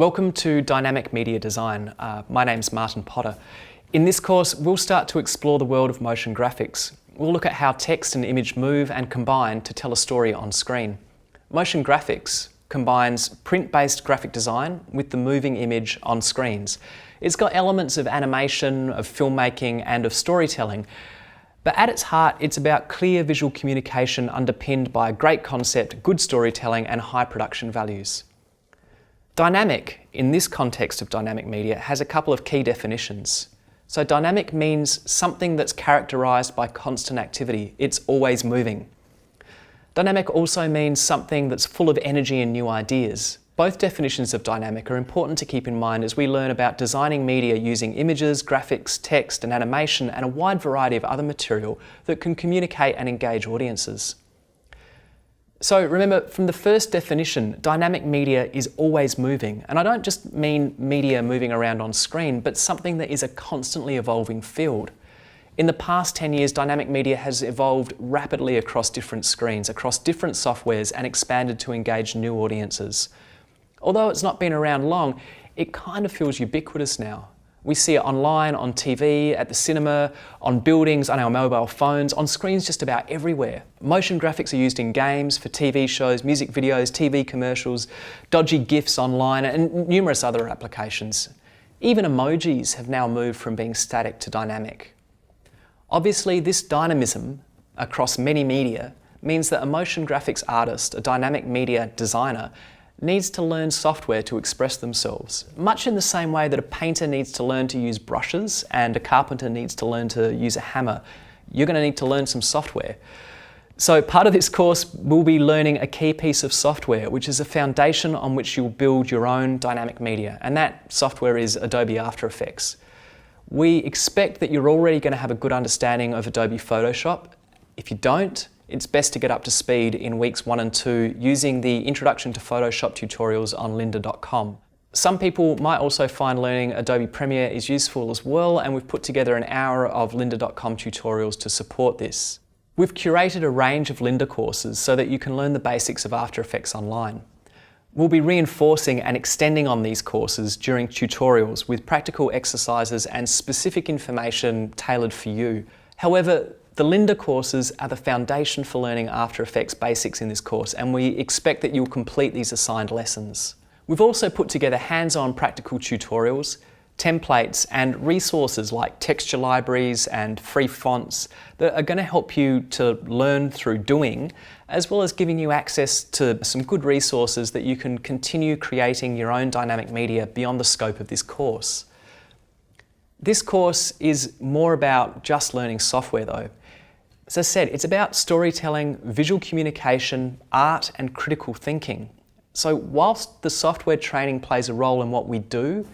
Welcome to Dynamic Media Design. My name's Martin Potter. In this course, we'll start to explore the world of motion graphics. We'll look at how text and image move and combine to tell a story on screen. Motion graphics combines print-based graphic design with the moving image on screens. It's got elements of animation, of filmmaking, and of storytelling. But at its heart, it's about clear visual communication underpinned by a great concept, good storytelling, and high production values. Dynamic, in this context of dynamic media, has a couple of key definitions. So dynamic means something that's characterised by constant activity. It's always moving. Dynamic also means something that's full of energy and new ideas. Both definitions of dynamic are important to keep in mind as we learn about designing media using images, graphics, text and animation and a wide variety of other material that can communicate and engage audiences. So remember, from the first definition, dynamic media is always moving. And I don't just mean media moving around on screen, but something that is a constantly evolving field. In the past 10 years, dynamic media has evolved rapidly across different screens, across different softwares, and expanded to engage new audiences. Although it's not been around long, it kind of feels ubiquitous now. We see it online, on TV, at the cinema, on buildings, on our mobile phones, on screens just about everywhere. Motion graphics are used in games, for TV shows, music videos, TV commercials, dodgy GIFs online, and numerous other applications. Even emojis have now moved from being static to dynamic. Obviously, this dynamism across many media means that a motion graphics artist, a dynamic media designer, needs to learn software to express themselves, much in the same way that a painter needs to learn to use brushes and a carpenter needs to learn to use a hammer. You're going to need to learn some software. So part of this course, we'll be learning a key piece of software, which is a foundation on which you'll build your own dynamic media, and that software is Adobe After Effects. We expect that you're already going to have a good understanding of Adobe Photoshop. If you don't, it's best to get up to speed in weeks 1 and 2 using the Introduction to Photoshop tutorials on lynda.com. Some people might also find learning Adobe Premiere is useful as well, and we've put together an hour of lynda.com tutorials to support this. We've curated a range of Lynda courses so that you can learn the basics of After Effects online. We'll be reinforcing and extending on these courses during tutorials with practical exercises and specific information tailored for you. However, the Lynda courses are the foundation for learning After Effects basics in this course, and we expect that you'll complete these assigned lessons. We've also put together hands-on practical tutorials, templates and resources like texture libraries and free fonts that are going to help you to learn through doing, as well as giving you access to some good resources that you can continue creating your own dynamic media beyond the scope of this course. This course is more about just learning software though. As I said, it's about storytelling, visual communication, art and critical thinking. So whilst the software training plays a role in what we do,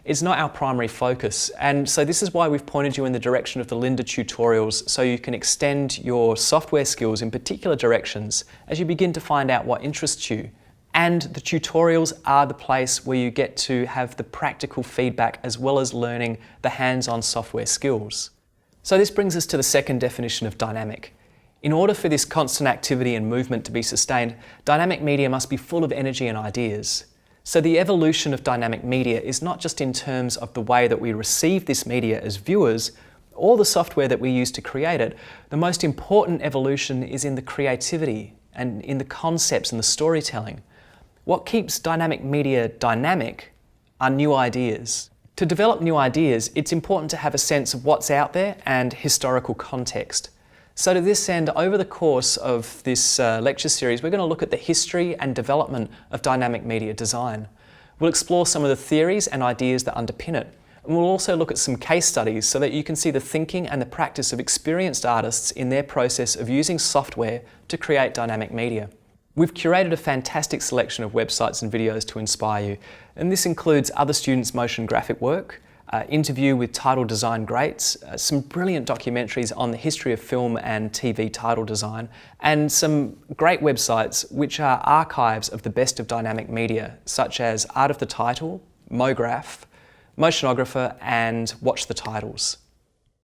it's not our primary focus. And so this is why we've pointed you in the direction of the Lynda tutorials so you can extend your software skills in particular directions as you begin to find out what interests you. And the tutorials are the place where you get to have the practical feedback as well as learning the hands-on software skills. So this brings us to the second definition of dynamic. In order for this constant activity and movement to be sustained, dynamic media must be full of energy and ideas. So the evolution of dynamic media is not just in terms of the way that we receive this media as viewers or the software that we use to create it. The most important evolution is in the creativity and in the concepts and the storytelling. What keeps dynamic media dynamic are new ideas. To develop new ideas, it's important to have a sense of what's out there and historical context. So to this end, over the course of this lecture series, we're going to look at the history and development of dynamic media design. We'll explore some of the theories and ideas that underpin it. And we'll also look at some case studies so that you can see the thinking and the practice of experienced artists in their process of using software to create dynamic media. We've curated a fantastic selection of websites and videos to inspire you, and this includes other students' motion graphic work, interview with title design greats, some brilliant documentaries on the history of film and TV title design, and some great websites which are archives of the best of dynamic media, such as Art of the Title, MoGraph, Motionographer, and Watch the Titles.